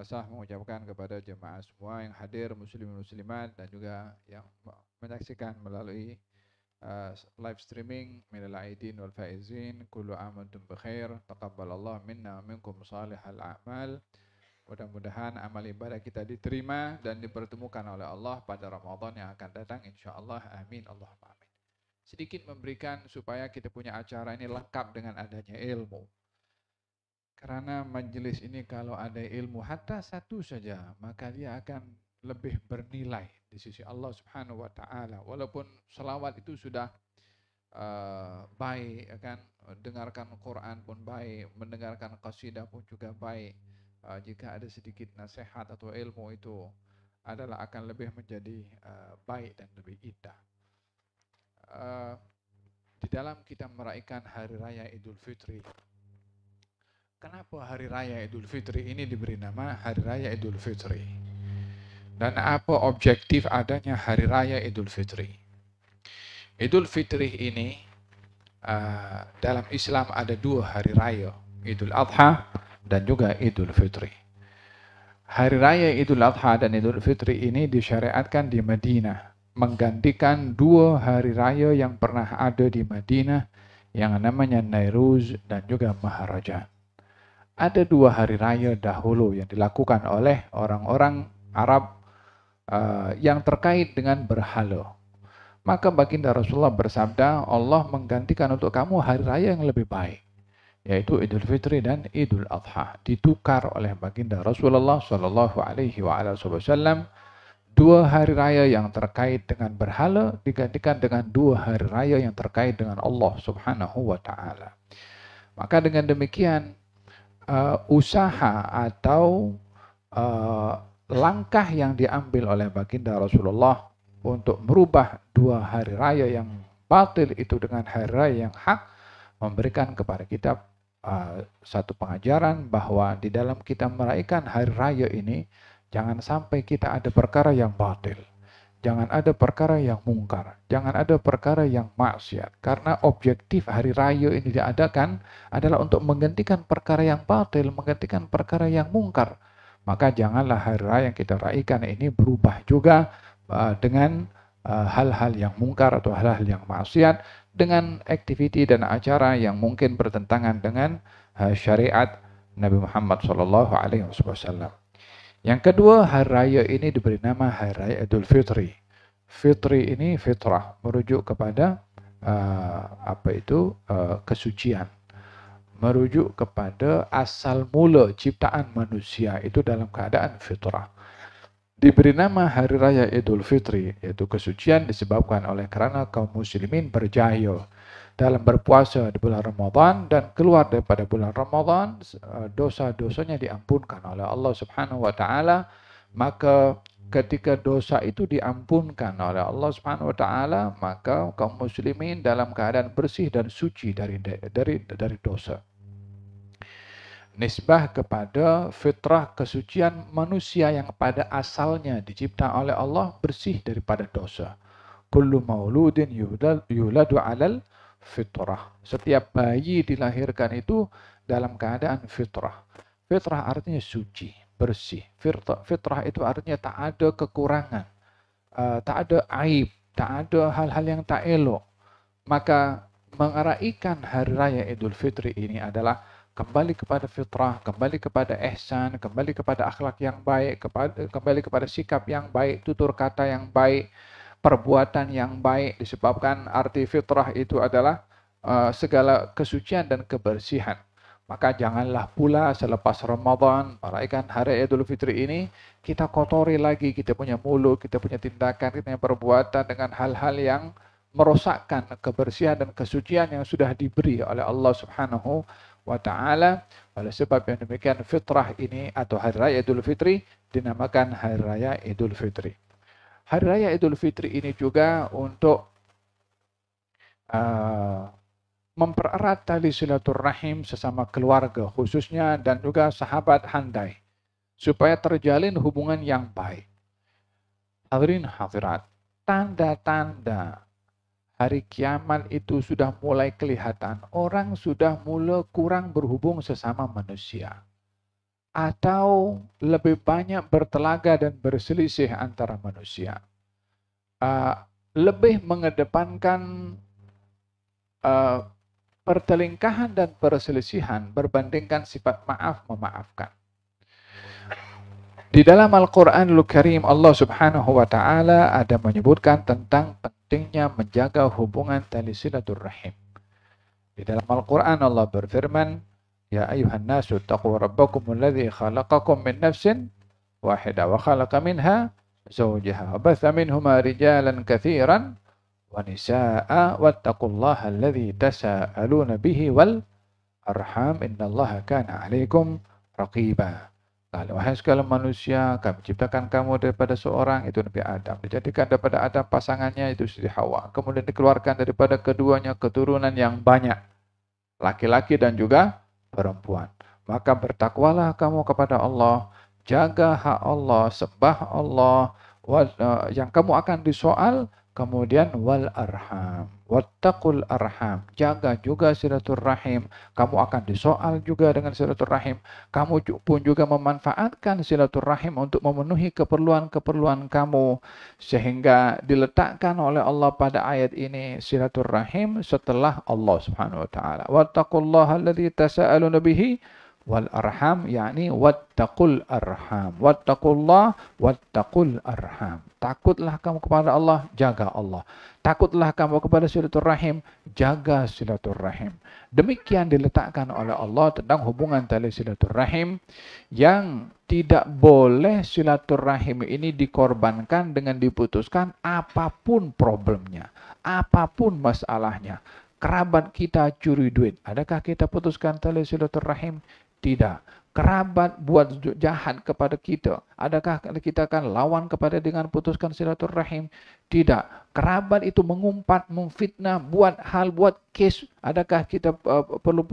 sah mengucapkan kepada jemaah semua yang hadir, muslimin muslimat dan juga yang menyaksikan melalui live streaming. Minal aidin wal faizin, kullu aam antum bikhair, taqabbalallahu minna wa minkum salihal a'mal. Mudah-mudahan amal ibadah kita diterima dan dipertemukan oleh Allah pada Ramadan yang akan datang, insyaallah. Amin Allahumma amin. Sedikit memberikan supaya kita punya acara ini lengkap dengan adanya ilmu. Karena majelis ini kalau ada ilmu hatta satu saja, maka dia akan lebih bernilai di sisi Allah Subhanahu wa taala. Walaupun selawat itu sudah baik, kan, dengarkan Quran pun baik, mendengarkan qasidah pun juga baik. Jika ada sedikit nasihat atau ilmu, itu adalah akan lebih menjadi baik dan lebih indah. Di dalam kita merayakan hari raya Idul Fitri, kenapa hari raya Idul Fitri ini diberi nama Hari Raya Idul Fitri? Dan apa objektif adanya Hari Raya Idul Fitri? Idul Fitri ini dalam Islam ada dua hari raya, Idul Adha dan juga Idul Fitri. Hari Raya Idul Adha dan Idul Fitri ini disyariatkan di Madinah, menggantikan dua hari raya yang pernah ada di Madinah yang namanya Nairuz dan juga Maharajan. Ada dua hari raya dahulu yang dilakukan oleh orang-orang Arab yang terkait dengan berhala. Maka baginda Rasulullah bersabda, Allah menggantikan untuk kamu hari raya yang lebih baik, yaitu Idul Fitri dan Idul Adha. Ditukar oleh baginda Rasulullah Shallallahu Alaihi Wasallam. Dua hari raya yang terkait dengan berhala digantikan dengan dua hari raya yang terkait dengan Allah Subhanahu Wa Taala. Maka dengan demikian usaha atau langkah yang diambil oleh baginda Rasulullah untuk merubah dua hari raya yang batil itu dengan hari raya yang hak, memberikan kepada kita satu pengajaran bahwa di dalam kita merayakan hari raya ini, jangan sampai kita ada perkara yang batil. Jangan ada perkara yang mungkar, jangan ada perkara yang maksiat. Karena objektif hari raya ini diadakan adalah untuk menggantikan perkara yang batil, menggantikan perkara yang mungkar. Maka janganlah hari raya yang kita rayakan ini berubah juga dengan hal-hal yang mungkar atau hal-hal yang maksiat, dengan aktiviti dan acara yang mungkin bertentangan dengan syariat Nabi Muhammad SAW. Yang kedua, hari raya ini diberi nama Hari Raya Idul Fitri. Fitri ini fitrah, merujuk kepada kesucian, merujuk kepada asal mula ciptaan manusia itu dalam keadaan fitrah. Diberi nama Hari Raya Idul Fitri, yaitu kesucian disebabkan oleh karena kaum muslimin berjaya dalam berpuasa di bulan Ramadan dan keluar daripada bulan Ramadan, dosa-dosanya diampunkan oleh Allah Subhanahu wa taala. Maka ketika dosa itu diampunkan oleh Allah Subhanahu wa taala, maka kaum muslimin dalam keadaan bersih dan suci dari dosa. Nisbah kepada fitrah kesucian manusia yang pada asalnya dicipta oleh Allah bersih daripada dosa. Kullu mauludin yuladu 'alal fitrah. Setiap bayi dilahirkan itu dalam keadaan fitrah. Fitrah artinya suci, bersih. Fitrah itu artinya tak ada kekurangan, tak ada aib, tak ada hal-hal yang tak elok. Maka mengaraihkan hari raya Idul Fitri ini adalah kembali kepada fitrah, kembali kepada ihsan, kembali kepada akhlak yang baik, kembali kepada sikap yang baik, tutur kata yang baik, perbuatan yang baik. Disebabkan arti fitrah itu adalah segala kesucian dan kebersihan. Maka janganlah pula selepas Ramadan merayakan hari Idul Fitri ini kita kotori lagi kita punya mulut, kita punya tindakan, kita punya perbuatan dengan hal-hal yang merosakkan kebersihan dan kesucian yang sudah diberi oleh Allah Subhanahu wa ta'ala. Oleh sebab yang demikian, fitrah ini atau Hari Raya Idul Fitri dinamakan Hari Raya Idul Fitri. Hari Raya Idul Fitri ini juga untuk mempererat tali silaturahim sesama keluarga khususnya dan juga sahabat handai supaya terjalin hubungan yang baik. Hadirin hadirat, tanda-tanda hari kiamat itu sudah mulai kelihatan. Orang sudah mulai kurang berhubung sesama manusia. atau lebih banyak bertelaga dan berselisih antara manusia? Lebih mengedepankan pertelingkahan dan perselisihan berbandingkan sifat maaf memaafkan. Di dalam Al-Quranul Karim, Allah Subhanahu wa Ta'ala ada menyebutkan tentang pentingnya menjaga hubungan tali silaturrahim. Di dalam Al-Quran Allah berfirman, Ya ayuhan nasu taqwa rabbakumul ladzi khalaqakum min nafsin wahidah wa khalaqa minha zawjaha wa batha minhuma rijalan katsiran wa nisaa'a wattaqullaha alladzi tasaaluna bihi wal arham innallaha kana 'alaikum raqiba. Wahai segala manusia, kami ciptakan kamu daripada seorang, itu Nabi Adam. Dijadikan daripada Adam pasangannya, itu Siti Hawa. Kemudian dikeluarkan daripada keduanya keturunan yang banyak, laki-laki dan juga perempuan. Maka bertakwalah kamu kepada Allah, jaga hak Allah, sembah Allah, yang kamu akan disoal. Kemudian wal arham, wattaqul arham, jaga juga silaturahim. Kamu akan disoal juga dengan silaturahim. Kamu pun juga memanfaatkan silaturahim untuk memenuhi keperluan-keperluan kamu. Sehingga diletakkan oleh Allah pada ayat ini silaturahim setelah Allah Subhanahu wa taala. Wattaqullaha alladzi tasaaluna bihi wal arham, yakni wattaqul arham. Wattaqullah, wattaqul arham. Takutlah kamu kepada Allah, jaga Allah. Takutlah kamu kepada silaturahim, jaga silaturahim. Demikian diletakkan oleh Allah tentang hubungan tali silaturahim, yang tidak boleh silaturahim ini dikorbankan dengan diputuskan apapun problemnya, apapun masalahnya. Kerabat kita curi duit, adakah kita putuskan tali silaturahim? Tidak. Kerabat buat jahat kepada kita, adakah kita akan lawan kepada dengan putuskan silaturahim? Tidak. Kerabat itu mengumpat, memfitnah, buat kes, adakah kita perlu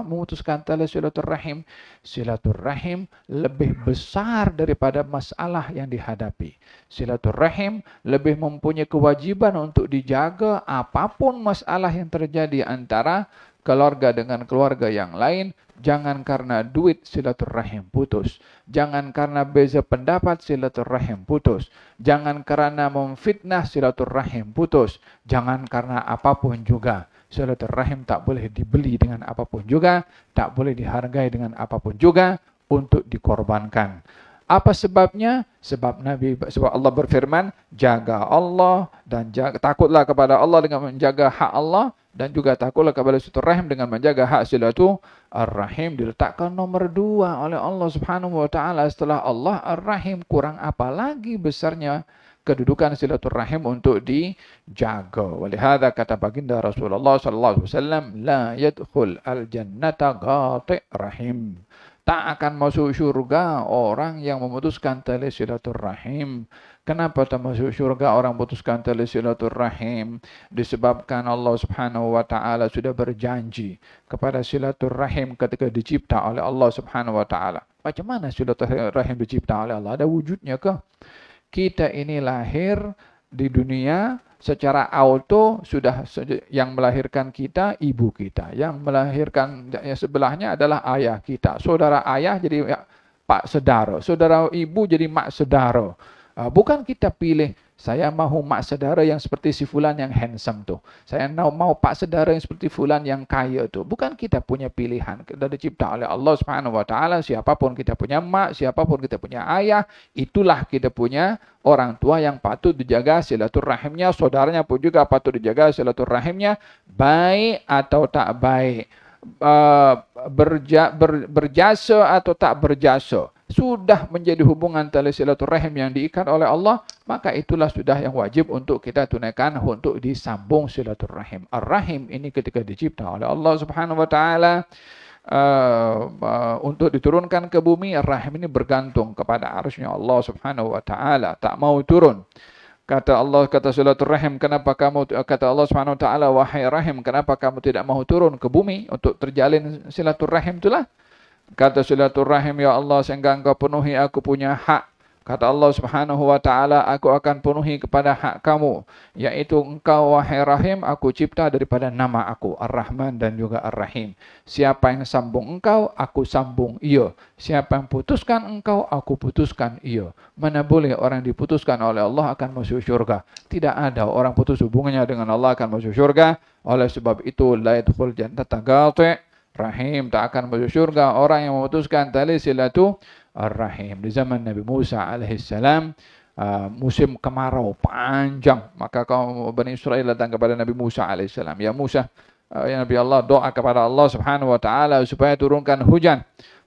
memutuskan tali silaturahim? Silaturahim lebih besar daripada masalah yang dihadapi. Silaturahim lebih mempunyai kewajiban untuk dijaga apapun masalah yang terjadi antara keluarga dengan keluarga yang lain. Jangan karena duit silaturahim putus. Jangan karena beza pendapat silaturahim putus. Jangan karena memfitnah silaturahim putus. Jangan karena apapun juga. Silaturahim tak boleh dibeli dengan apapun juga. Tak boleh dihargai dengan apapun juga untuk dikorbankan. Apa sebabnya? Sebab Allah berfirman, jaga Allah dan takutlah kepada Allah dengan menjaga hak Allah, dan juga takutlah kepada silaturahim dengan menjaga hak silaturahim. Diletakkan nomor 2 oleh Allah Subhanahu wa taala setelah Allah Ar-Rahim. Kurang apa lagi besarnya kedudukan silaturahim untuk dijaga. Walihada kata baginda Rasulullah sallallahu alaihi wasallam, la yadkhul al-jannata qati' rahim. Tak akan masuk syurga orang yang memutuskan tali silaturahim. Kenapa tak masuk syurga orang memutuskan tali silaturahim? Disebabkan Allah Subhanahu wa taala sudah berjanji kepada silaturahim ketika dicipta oleh Allah Subhanahu wa taala. Macam mana silaturahim dicipta oleh Allah? Ada wujudnya ke? Kita ini lahir di dunia secara auto, sudah yang melahirkan kita ibu kita, yang melahirkan yang sebelahnya adalah ayah kita, saudara ayah jadi pak sedara, saudara ibu jadi mak sedara. Bukan kita pilih, saya mau mak sedara yang seperti si fulan yang handsome tuh, saya mau pak sedara yang seperti fulan yang kaya tuh. Bukan kita punya pilihan, kita dicipta oleh Allah Subhanahu wa taala. Siapapun kita punya mak, siapapun kita punya ayah, itulah kita punya orang tua yang patut dijaga silaturahimnya. Saudaranya pun juga patut dijaga silaturahimnya, baik atau tak baik, berjasa atau tak berjasa. Sudah menjadi hubungan tali silaturahim yang diikat oleh Allah, maka itulah sudah yang wajib untuk kita tunaikan untuk disambung silaturahim. Ar-Rahim ini ketika dicipta oleh Allah Subhanahu wa taala untuk diturunkan ke bumi, Ar-Rahim ini bergantung kepada arsy-Nya Allah Subhanahu wa taala, tak mau turun. Kata Allah, kata silaturahim, kata Allah Subhanahu wa taala, wahai Rahim, kenapa kamu tidak mau turun ke bumi untuk terjalin silaturahim itulah? Kata silaturahim, ya Allah, sehingga engkau penuhi aku punya hak Kata Allah Subhanahu wa taala, aku akan penuhi kepada hak kamu, yaitu engkau wahai Rahim, aku cipta daripada nama aku, Ar-Rahman dan juga Ar-Rahim. Siapa yang sambung engkau, aku sambung ia. Siapa yang putuskan engkau, aku putuskan ia. Mana boleh orang diputuskan oleh Allah akan masuk syurga. Tidak ada orang putus hubungannya dengan Allah akan masuk syurga. Oleh sebab itu, la yadkhul jannata qati'. Rahim tak akan masuk syurga orang yang memutuskan tali silatu Ar-Rahim. Di zaman Nabi Musa alaihissalam, musim kemarau panjang, maka kaum Bani Israel datang kepada Nabi Musa alaihissalam. Ya Musa, ya Nabi Allah, doa kepada Allah Subhanahu wa taala supaya turunkan hujan.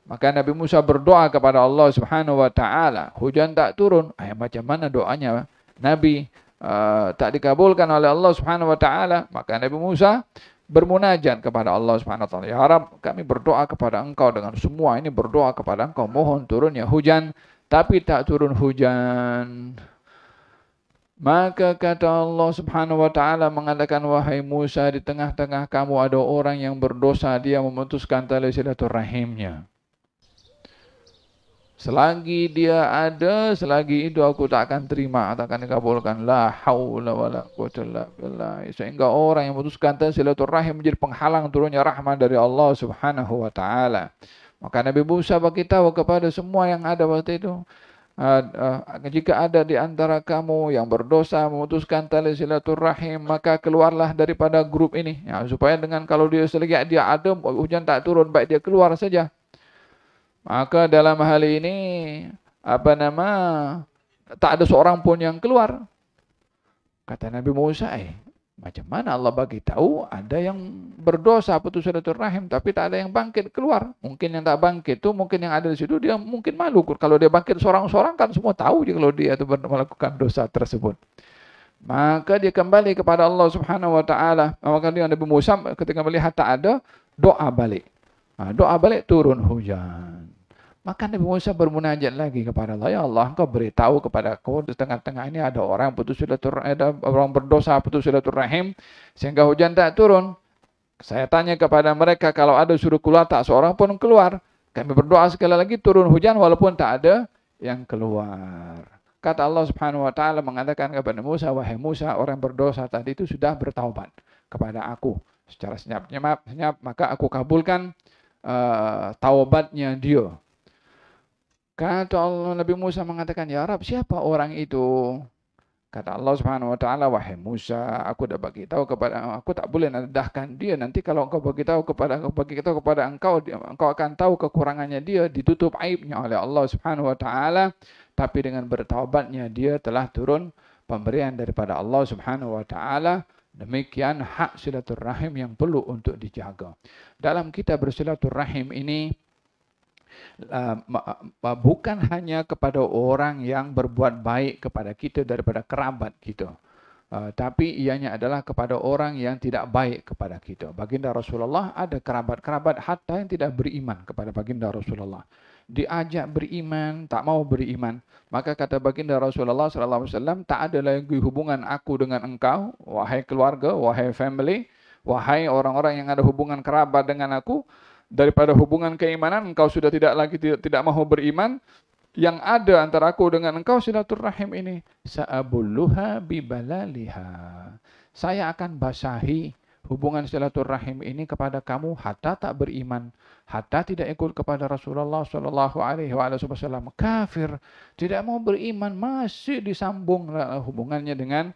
Maka Nabi Musa berdoa kepada Allah Subhanahu wa taala, hujan tak turun. Macam mana doanya Nabi tak dikabulkan oleh Allah Subhanahu wa taala? Maka Nabi Musa bermunajat kepada Allah Subhanahu wa taala. Ya Rabb, kami berdoa kepada Engkau dengan semua ini, berdoa kepada Engkau mohon turunnya hujan, tapi tak turun hujan. Maka kata Allah Subhanahu wa taala mengatakan, wahai Musa, di tengah-tengah kamu ada orang yang berdosa, dia memutuskan tali silaturahimnya. Selagi dia ada, selagi itu aku tak akan terima, tak akan dikabulkan. La haula wala quwwata illa billah. Sehingga orang yang memutuskan silaturahim menjadi penghalang turunnya rahmat dari Allah Subhanahu wa taala. Maka Nabi Musa beritahu kepada semua yang ada waktu itu, jika ada di antara kamu yang berdosa memutuskan tali silaturahim, maka keluarlah daripada grup ini. Ya, supaya dengan kalau dia selagi dia ada, hujan tak turun, baik dia keluar saja. Maka dalam hal ini tak ada seorang pun yang keluar. Kata Nabi Musa, macam mana Allah bagi tahu ada yang berdosa putus silaturahim tapi tak ada yang bangkit keluar? Mungkin yang tak bangkit itu mungkin yang ada di situ dia mungkin malu. Kalau dia bangkit seorang-seorang kan semua tahu kalau dia itu melakukan dosa tersebut. Maka dia kembali kepada Allah Subhanahu wa taala. Maka dia Nabi Musa ketika melihat tak ada, doa balik. Doa balik turun hujan. Maka Nabi Musa bermunajat lagi kepada Allah, ya Allah, Engkau beritahu kepada aku di tengah-tengah ini ada orang putus silaturahim, ada orang berdosa putus silaturahim sehingga hujan tak turun. Saya tanya kepada mereka, kalau ada suruh keluar tak seorang pun keluar. Kami berdoa sekali lagi turun hujan walaupun tak ada yang keluar. Kata Allah Subhanahu wa taala mengatakan kepada Musa, wahai Musa, orang berdosa tadi itu sudah bertaubat kepada aku secara senyap-senyap, maka aku kabulkan taubatnya dia. Kata Allah, Nabi Musa mengatakan, ya Rab, siapa orang itu? Kata Allah Subhanahu wa taala, wahai Musa, aku dah bagi tahu kepada aku, tak boleh nadahkan dia. Nanti kalau engkau bagi tahu kepada engkau, engkau akan tahu kekurangannya dia, ditutup aibnya oleh Allah Subhanahu wa taala. Tapi dengan bertaubatnya dia telah turun pemberian daripada Allah Subhanahu wa taala. Demikian hak silaturahim yang perlu untuk dijaga. Dalam kita bersilaturahim ini bukan hanya kepada orang yang berbuat baik kepada kita daripada kerabat kita, tapi ianya adalah kepada orang yang tidak baik kepada kita. Baginda Rasulullah ada kerabat-kerabat hatta yang tidak beriman kepada baginda Rasulullah. Diajak beriman, tak mau beriman. Maka kata baginda Rasulullah SAW, tak ada lagi hubungan aku dengan engkau, wahai keluarga, wahai family, wahai orang-orang yang ada hubungan kerabat dengan aku. Daripada hubungan keimanan, engkau sudah tidak mahu beriman. Yang ada antara aku dengan engkau silaturahim ini, sa'abulluha bibalaliha. Saya akan basahi hubungan silaturahim ini kepada kamu hatta tak beriman, hatta tidak ikut kepada Rasulullah sallallahu alaihi wasallam. Kafir, tidak mau beriman, masih disambung hubungannya dengan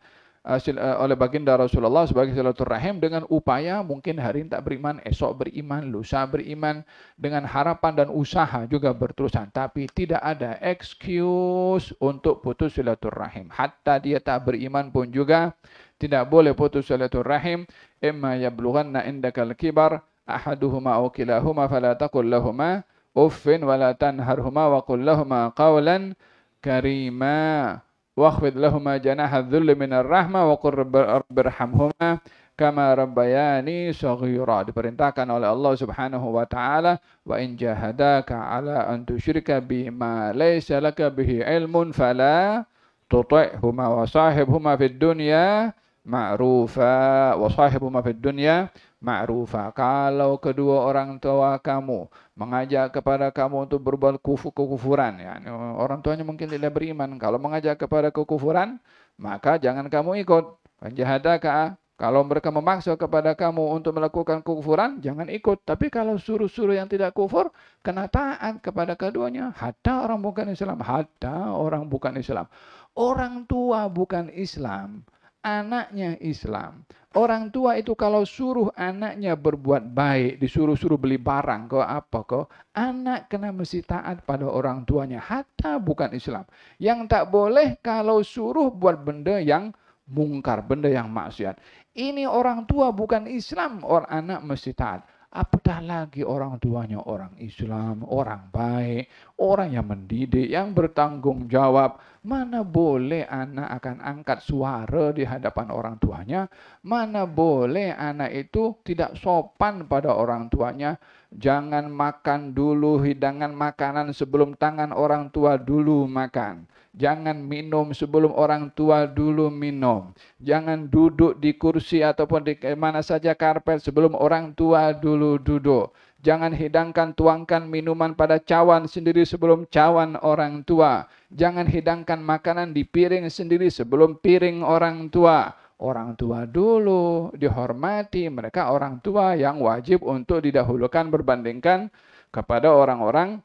oleh baginda Rasulullah sebagai silaturahim dengan upaya mungkin hari ini tak beriman, esok beriman, lusa beriman, dengan harapan dan usaha juga berterusan. Tapi tidak ada excuse untuk putus silaturahim. Hatta dia tak beriman pun juga tidak boleh putus silaturahim. Imma yablughanna indakal kibar ahaduhuma aw kilahuma fala taqul lahumā uffin wala tanharhuma wa qul lahumā qawlan karīmā. Wakhfid lahuma janaha dhulli minar rahmah wa qur rabbirhamhuma kama rabbayani shaghira. Diperintahkan oleh Allah Subhanahu wa taala, wa in jahadaka ala an tusyrika bima laysa laka bihi ilmun fala tuti'huma wa sahibhuma fid dunya ma'rufa wa sahibuhuma fid dunya ma'rufa. Kalau kedua orang tua kamu mengajak kepada kamu untuk berbuat kekufuran, ya, orang tuanya mungkin tidak beriman. Kalau mengajak kepada kekufuran, maka jangan kamu ikut. Penjahadaka, kalau mereka memaksa kepada kamu untuk melakukan kekufuran, jangan ikut. Tapi kalau suruh-suruh yang tidak kufur, kena taat kepada keduanya. Hatta orang bukan Islam, hatta orang bukan Islam. Orang tua bukan Islam, anaknya Islam. Orang tua itu kalau suruh anaknya berbuat baik, disuruh-suruh beli barang, kok apa kok, anak kena mesti taat pada orang tuanya, hatta bukan Islam. Yang tak boleh kalau suruh buat benda yang mungkar, benda yang maksiat. Ini orang tua bukan Islam, orang anak mesti taat. Apatah lagi orang tuanya orang Islam, orang baik, orang yang mendidik, yang bertanggung jawab. Mana boleh anak akan angkat suara di hadapan orang tuanya. Mana boleh anak itu tidak sopan pada orang tuanya. Jangan makan dulu hidangan makanan sebelum tangan orang tua dulu makan. Jangan minum sebelum orang tua dulu minum. Jangan duduk di kursi ataupun di mana saja karpet sebelum orang tua dulu duduk. Jangan hidangkan tuangkan minuman pada cawan sendiri sebelum cawan orang tua. Jangan hidangkan makanan di piring sendiri sebelum piring orang tua. Orang tua dulu dihormati, mereka orang tua yang wajib untuk didahulukan berbandingkan kepada orang-orang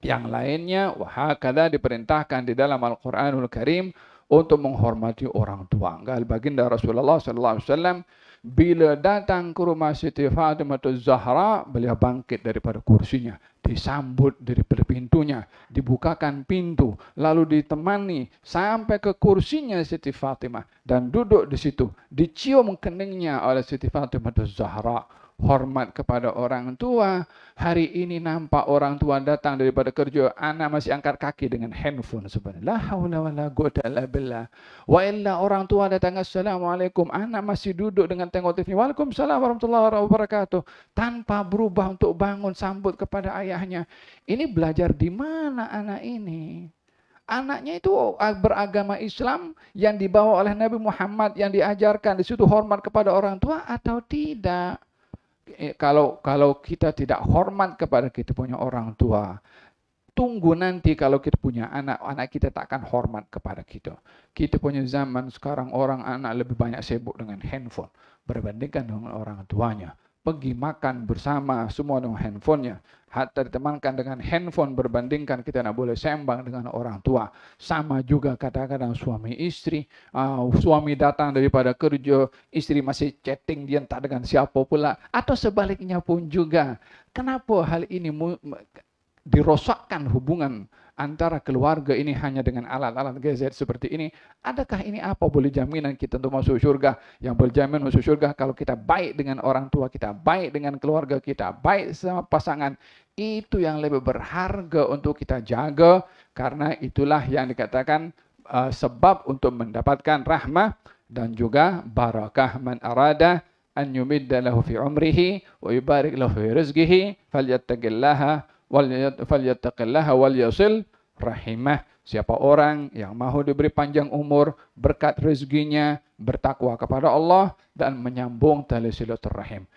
yang lainnya. Wahakala diperintahkan di dalam Al-Quranul Karim untuk menghormati orang tua. Baginda Rasulullah SAW bila datang ke rumah Siti Fatimah Zahra, beliau bangkit daripada kursinya, disambut dari pintunya, dibukakan pintu, lalu ditemani sampai ke kursinya Siti Fatimah dan duduk di situ, dicium keningnya oleh Siti Fatimah Zahra. Hormat kepada orang tua. Hari ini nampak orang tua datang daripada kerja, anak masih angkat kaki dengan handphone sebenarnya. La haula wala quwwata illa billah. Wa illa orang tua datang, assalamualaikum, anak masih duduk dengan tengok TV. Waalaikumsalam warahmatullahi wabarakatuh. Tanpa berubah untuk bangun sambut kepada ayahnya. Ini belajar di mana anak ini? Anaknya itu beragama Islam yang dibawa oleh Nabi Muhammad, yang diajarkan di situ hormat kepada orang tua atau tidak? Kalau kita tidak hormat kepada kita punya orang tua, tunggu nanti kalau kita punya anak, anak kita tak akan hormat kepada kita. Kita punya zaman sekarang orang anak lebih banyak sibuk dengan handphone berbandingkan dengan orang tuanya. Pergi makan bersama semua dengan handphonenya. Hatta ditemankan dengan handphone berbandingkan kita nak boleh sembang dengan orang tua. Sama juga kadang-kadang suami istri. Suami datang daripada kerja, istri masih chatting dia entah dengan siapa pula. Atau sebaliknya pun juga. Kenapa hal ini dirosakkan hubungan antara keluarga ini hanya dengan alat-alat gadget seperti ini? Adakah ini apa boleh jaminan kita untuk masuk surga? Yang berjamin masuk surga kalau kita baik dengan orang tua kita, baik dengan keluarga kita, baik sama pasangan. Itu yang lebih berharga untuk kita jaga, karena itulah yang dikatakan sebab untuk mendapatkan rahmah dan juga barakah. Man arada an yumidda lahu fi umrihi wa yubarik lahu fi rizqihi falyattaqillaha wal yasil rahimah. Siapa orang yang mahu diberi panjang umur, berkat rezekinya, bertakwa kepada Allah dan menyambung tali silaturahim.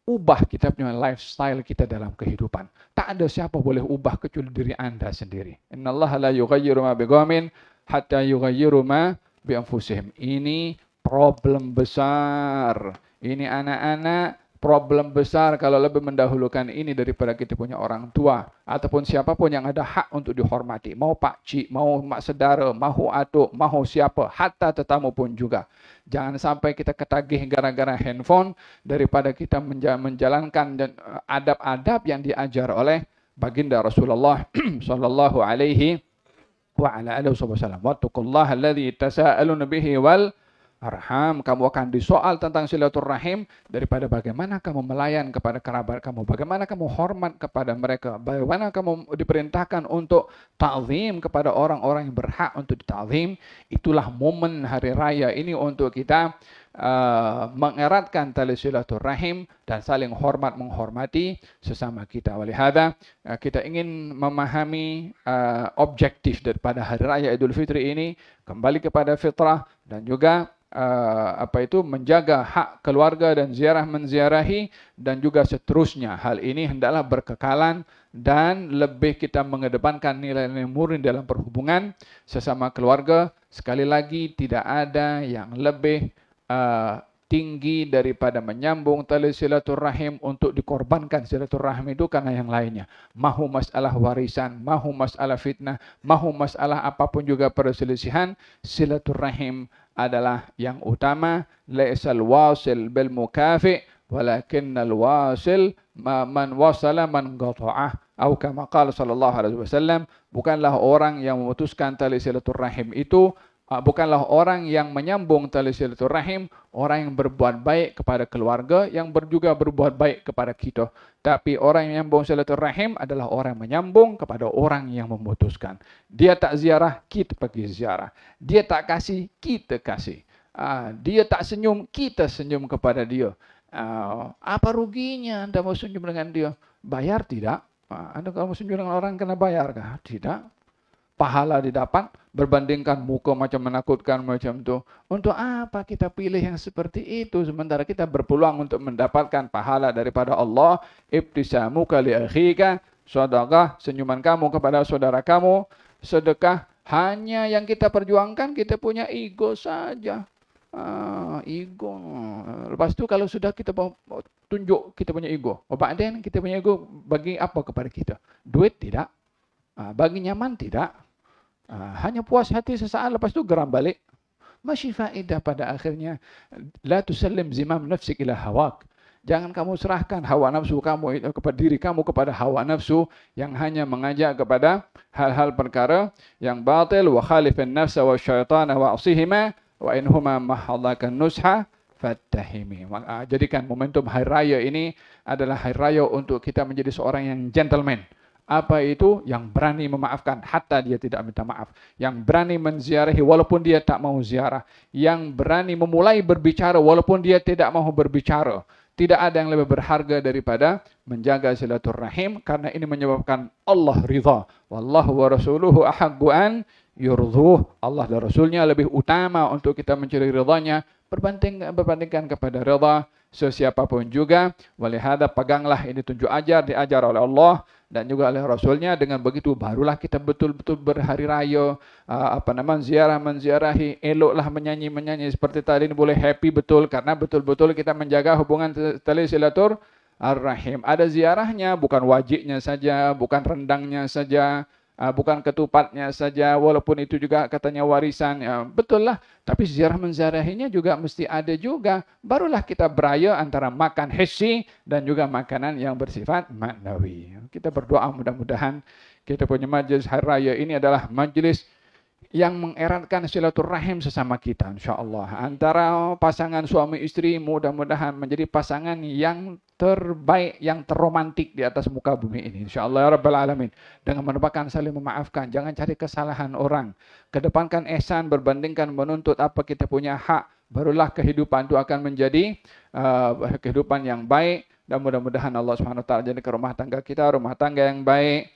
Ubah kita punya lifestyle kita dalam kehidupan. Tak ada siapa boleh ubah kecuali diri Anda sendiri. Innallaha la yughayyiru ma biqaumin hatta yughayyiru ma bi anfusihim. Ini problem besar. Ini anak-anak problem besar kalau lebih mendahulukan ini daripada kita punya orang tua ataupun siapapun yang ada hak untuk dihormati. Mau pak cik, mau mak saudara, mau atuk, mau siapa, hatta tetamu pun juga. Jangan sampai kita ketagih gara-gara handphone daripada kita menjalankan adab-adab yang diajar oleh baginda Rasulullah sallallahu alaihi wa ala alihi wasallam. Wattaqullaha alladzi tasaaluna bihi wal arham. Kamu akan disoal tentang silaturahim daripada bagaimana kamu melayan kepada kerabat kamu, bagaimana kamu hormat kepada mereka, bagaimana kamu diperintahkan untuk ta'zim kepada orang-orang yang berhak untuk dita'zim. Itulah momen hari raya ini untuk kita mengeratkan tali silaturahim dan saling hormat menghormati sesama kita. Walihada kita ingin memahami objektif daripada hari raya Idul Fitri ini kembali kepada fitrah dan juga menjaga hak keluarga dan ziarah menziarahi dan juga seterusnya. Hal ini hendaklah berkekalan dan lebih kita mengedepankan nilai-nilai murni dalam perhubungan sesama keluarga. Sekali lagi tidak ada yang lebih tinggi daripada menyambung tali silaturahim untuk dikorbankan silaturahim itu karena yang lainnya. Mahu masalah warisan, mahu masalah fitnah, mahu masalah apapun juga perselisihan, silaturahim adalah yang utama. Laisal wasil bil mukafi walakinnal wasil man wasala man qata'ah. Atau kama qala sallallahu alaihi wasallam, bukanlah orang yang memutuskan tali silaturahim itu bukanlah orang yang menyambung tali silaturahim, orang yang berbuat baik kepada keluarga, yang juga berbuat baik kepada kita. Tapi orang yang menyambung silaturahim adalah orang yang menyambung kepada orang yang memutuskan. Dia tak ziarah, kita pergi ziarah. Dia tak kasih, kita kasih. Dia tak senyum, kita senyum kepada dia. Apa ruginya Anda mau senyum dengan dia? Bayar tidak? Anda kalau mau senyum dengan orang kena bayar kah? Tidak. Pahala didapat berbandingkan muka macam menakutkan macam itu. Untuk apa kita pilih yang seperti itu sementara kita berpeluang untuk mendapatkan pahala daripada Allah? Ibtisamuka li akhika, sedekah senyuman kamu kepada saudara kamu. Sedekah hanya yang kita perjuangkan kita punya ego saja. Ego. Lepas itu kalau sudah kita tunjuk kita punya ego, dan kita punya ego bagi apa kepada kita? Duit tidak. Bagi nyaman tidak. Hanya puas hati sesaat, lepas itu geram balik. Masih faedah pada akhirnya. La tusallim zimam nafsik ila hawak. Jangan kamu serahkan hawa nafsu kamu kepada diri kamu kepada hawa nafsu yang hanya mengajak kepada hal-hal perkara yang batil. Wa khalifin nafsa wa syaitana wa asihima wa inhuma mahallakan nusha fattahimi. Jadikan momentum hari raya ini adalah hari raya untuk kita menjadi seorang yang gentleman. Apa itu? Yang berani memaafkan hatta dia tidak minta maaf. Yang berani menziarahi walaupun dia tak mau ziarah. Yang berani memulai berbicara walaupun dia tidak mau berbicara. Tidak ada yang lebih berharga daripada menjaga silaturahim karena ini menyebabkan Allah ridha. Wallahu wa rasuluhu ahaqqu an yurduh. Allah dan Rasulnya lebih utama untuk kita mencari ridhanya berbandingkan kepada ridha sesiapapun juga. Walihada peganglah ini tunjuk ajar diajar oleh Allah dan juga oleh Rasulnya. Dengan begitu barulah kita betul-betul berhari raya ziarah menziarahi, eloklah menyanyi seperti tadi ini boleh happy betul karena betul-betul kita menjaga hubungan tali silaturahim. Ada ziarahnya, bukan wajibnya saja, bukan rendangnya saja, bukan ketupatnya saja, walaupun itu juga katanya warisan, ya, betul lah. Tapi ziarah menziarahinya juga mesti ada juga. Barulah kita beraya antara makan hissi dan juga makanan yang bersifat maknawi. Kita berdoa mudah-mudahan kita punya majlis hari raya ini adalah majlis yang mengeratkan silaturahim sesama kita, insyaAllah. Antara pasangan suami istri mudah-mudahan menjadi pasangan yang terbaik, yang terromantik di atas muka bumi ini, insyaAllah ya Rabbal Alamin. Dengan merupakan saling memaafkan, jangan cari kesalahan orang. Kedepankan ihsan berbandingkan menuntut apa kita punya hak. Barulah kehidupan itu akan menjadi kehidupan yang baik. Dan mudah-mudahan Allah SWT jadikan rumah tangga kita rumah tangga yang baik.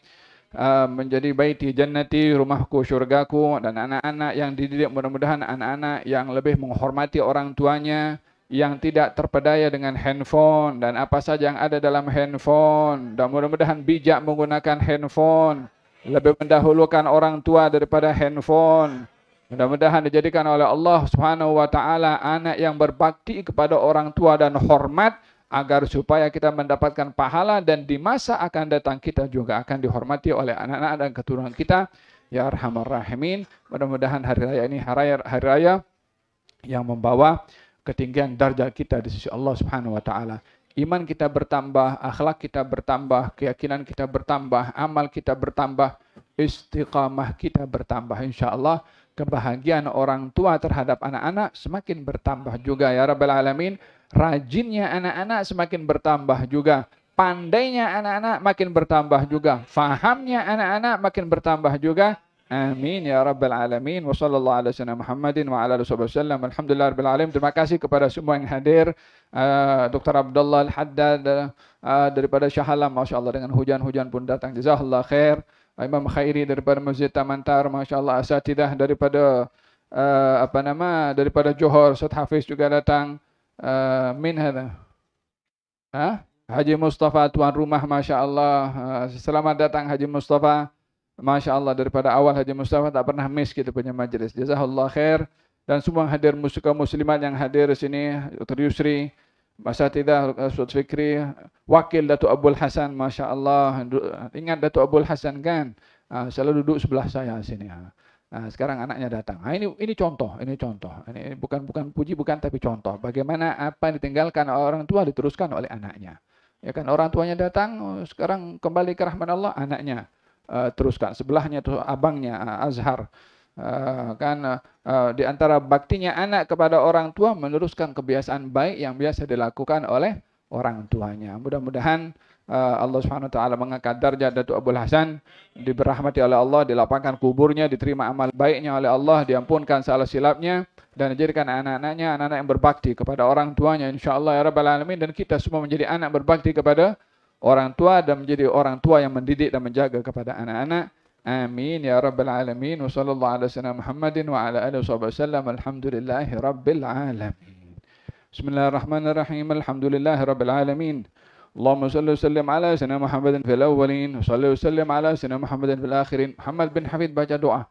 Menjadi baiti jannati, rumahku syurgaku, dan anak-anak yang dididik mudah-mudahan anak-anak yang lebih menghormati orang tuanya, yang tidak terpedaya dengan handphone dan apa saja yang ada dalam handphone, dan mudah-mudahan bijak menggunakan handphone, lebih mendahulukan orang tua daripada handphone. Mudah-mudahan dijadikan oleh Allah Subhanahu wa taala anak yang berbakti kepada orang tua dan hormat, agar supaya kita mendapatkan pahala dan di masa akan datang kita juga akan dihormati oleh anak-anak dan keturunan kita. Ya Arhamar Rahimin. Mudah-mudahan hari raya ini hari raya yang membawa ketinggian darjat kita di sisi Allah Subhanahu wa taala. Iman kita bertambah, akhlak kita bertambah, keyakinan kita bertambah, amal kita bertambah, istiqamah kita bertambah. InsyaAllah kebahagiaan orang tua terhadap anak-anak semakin bertambah juga ya Rabbal Alamin. Rajinnya anak-anak semakin bertambah juga. Pandainya anak-anak makin bertambah juga. Fahamnya anak-anak makin bertambah juga. Amin ya rabbal alamin. Wa sallallahu ala sayyidina Muhammadin wa ala alihi wasallam. Alhamdulillah rabbil alamin. Terima kasih kepada semua yang hadir. Dr. Abdullah Al-Haddad daripada Shah Alam, masya-Allah, dengan hujan-hujan pun datang. Jazakallah khair. Imam Khairi daripada Masjid Tamantar, masya-Allah. Asatidah daripada daripada Johor, Ustaz Hafiz juga datang. Min hadha. Haji Mustafa tuan rumah, masya-Allah. Selamat datang Haji Mustafa. Masya Allah, daripada awal Haji Mustafa tak pernah miss kita punya majlis. Jazakallah khair. Dan semua hadir muslimat yang hadir di sini, Dr. Yusri, Masatidah, Ustaz Fikri, Wakil Datuk Abdul Hasan, Masya Allah. Ingat Datuk Abdul Hasan kan? Selalu duduk sebelah saya sini. Sekarang anaknya datang. Ini contoh, ini contoh. Ini bukan puji, bukan, tapi contoh. Bagaimana apa yang ditinggalkan oleh orang tua diteruskan oleh anaknya. Ya kan, orang tuanya datang, sekarang kembali ke rahmat Allah, anaknya teruskan. Sebelahnya itu abangnya Azhar. Di antara baktinya anak kepada orang tua meneruskan kebiasaan baik yang biasa dilakukan oleh orang tuanya. Mudah-mudahan Allah Subhanahu wa taala mengangkat darjat Datuk Abdul Hasan, diberahmati oleh Allah, dilapangkan kuburnya, diterima amal baiknya oleh Allah, diampunkan salah silapnya, dan dijadikan anak-anaknya anak-anak yang berbakti kepada orang tuanya, insyaallah ya rabbal alamin. Dan kita semua menjadi anak berbakti kepada orang tua dan menjadi orang tua yang mendidik dan menjaga kepada anak-anak. Amin ya rabbal alamin. Wa sallallahu ala sayyidina Muhammadin wa ala alihi wasallam. Alhamdulillahi rabbil alamin. Bismillahirrahmanirrahim. Alhamdulillahi rabbil alamin. Allahumma salli wa sallim ala sayyidina Muhammadin fil awwalin wa salli wa sallim ala sayyidina Muhammadin fil akhirin. Muhammad bin Hafid baca doa.